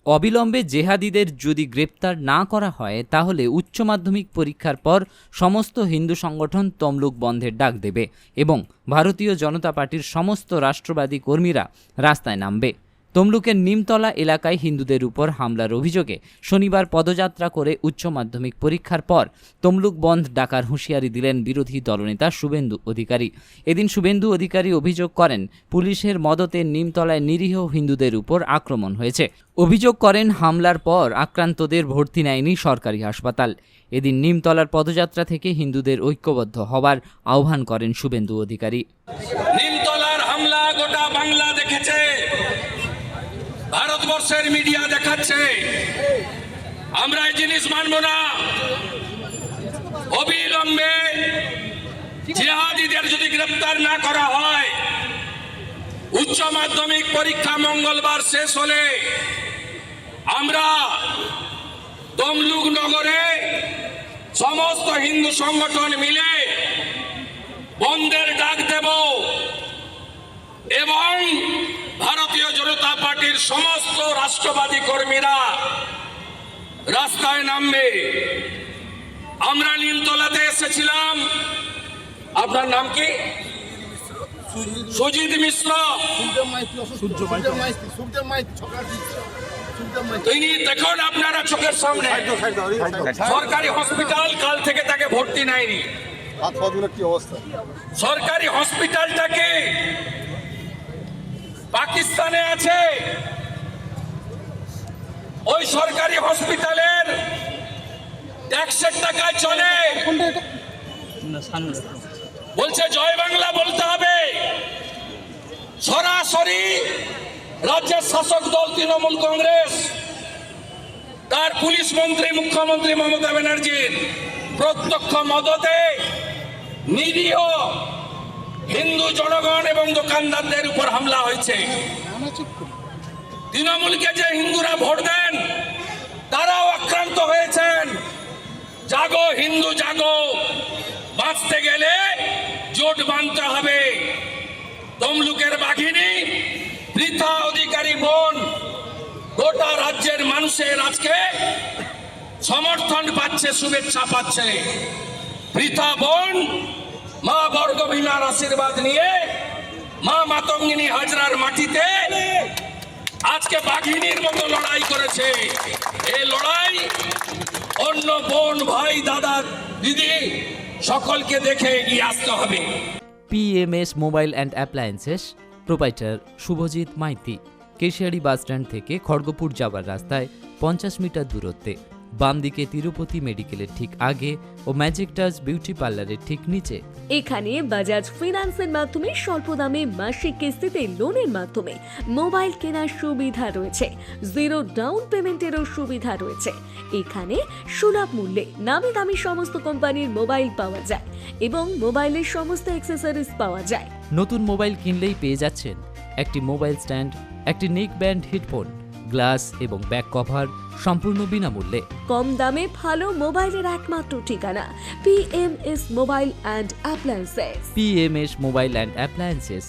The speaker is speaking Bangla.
অবিলম্বে জেহাদিদের যদি গ্রেপ্তার না করা হয় তাহলে উচ্চ মাধ্যমিক পরীক্ষার পর সমস্ত হিন্দু সংগঠন তমলুক বন্ধের ডাক দেবে এবং ভারতীয় জনতা পার্টির সমস্ত রাষ্ট্রবাদী কর্মীরা রাস্তায় নামবে। তমলুকের নিমতলা এলাকায় হিন্দুদের উপর হামলার অভিযোগে শনিবার পদযাত্রা করে উচ্চ মাধ্যমিক পরীক্ষার পর তমলুক বন্ধ ডাকার হুঁশিয়ারি দিলেন বিরোধী দলনেতা শুভেন্দু অধিকারী। এদিন শুভেন্দু অধিকারী অভিযোগ করেন পুলিশের মদতে নিমতলায় নিরীহ হিন্দুদের উপর আক্রমণ হয়েছে। অভিযোগ করেন হামলার পর আক্রান্তদের ভর্তি নেয়নি সরকারি হাসপাতাল। এদিন নিমতলার পদযাত্রা থেকে হিন্দুদের ঐক্যবদ্ধ হবার আহ্বান করেন শুভেন্দু অধিকারী। নিমতলার হামলা গোটা বাংলা দেখেছে, ভারতবর্ষের মিডিয়া দেখাচ্ছে। আমরা এই জিনিস মানব না। অবিলম্বে জিহাদিদের যদি গ্রেপ্তার না করা হয়, উচ্চ মাধ্যমিক পরীক্ষা মঙ্গলবার শেষ হলে আমরা তমলুক নগরে সমস্ত হিন্দু সংগঠন মিলে বন্ধের ডাক দেব এবং ভারতীয় জনতা পার্টির সমস্ত রাষ্ট্রবাদী কর্মীরা রাস্তায় নামবে। আমরা নিমতলাতে এসেছিলাম। আপনার নাম কি? সুজিত মিশ্র। তিনি দেখুন আপনারা চোখের সামনে সরকারি হসপিটাল কাল থেকে তাকে ভর্তি নেয়নি। সরকারি হসপিটালটাকে পাকিস্তানে আছে। ওই সরকারি হসপিটালের ট্যাক্সের টাকায় চলে। বলছে জয় বাংলা বলতে হবে। সরাসরি রাজ্যের শাসক দল তৃণমূল কংগ্রেস, তার পুলিশ মন্ত্রী মুখ্যমন্ত্রী মমতা ব্যানার্জির প্রত্যক্ষ মদতে নিরীহ হিন্দু জনগণ এবং দোকানদারদের উপর হামলা হয়েছে। তৃণমূলকে যে হিন্দুরা ভোট দেন তারাও আক্রান্ত হয়েছেন। জাগো হিন্দু জাগো, বাঁচতে গেলে জোট বাঁধতে হবে। তমলুকের বাঘিনী পৃথা অধিকারী বোন গোটা রাজ্যের মানুষের আজকে সমর্থন পাচ্ছে, শুভেচ্ছা পাচ্ছে। পৃথা বোন মা বর্গভীমার আশীর্বাদ নিয়ে মা মাতঙ্গিনী হাজরার মাটিতে আজকে বাঘিনীর মতো লড়াই করেছে। এই লড়াই অন্য বোন ভাই দাদা দিদি সকলকে দেখে এগিয়ে আসতে হবে। PMS mobile and appliances proprietor Shubhajit Maiti, Keshiary bus stand থেকে খড়গপুর যাওয়ার রাস্তায় 50 মিটার দূরত্বে, বাম দিকে তিরুপতি মেডিকেলের ঠিক আগে ও ম্যাজিক টাচ বিউটি পার্লারের ঠিক নিচে। এখানে বাজাজ ফিন্যান্সের মাধ্যমে স্বল্প দামে মাসিক কিস্তিতে লোনের মাধ্যমে মোবাইল কেনার সুবিধা রয়েছে। জিরো ডাউন পেমেন্টেরও সুবিধা রয়েছে। এখানে সুলভ মূল্যে নামি দামি সমস্ত কোম্পানির মোবাইল পাওয়া যায় এবং মোবাইলের সমস্ত অ্যাক্সেসরিজ পাওয়া যায়। নতুন মোবাইল কিনলেই পেয়ে যাচ্ছেন একটি মোবাইল স্ট্যান্ড, একটি নেক ব্যান্ড হেডফোন, গ্লাস এবং ব্যাক কভার সম্পূর্ণ বিনামূল্যে। কম দামে ভালো মোবাইলের একমাত্র ঠিকানা PMS mobile and appliances. PMS mobile and appliances.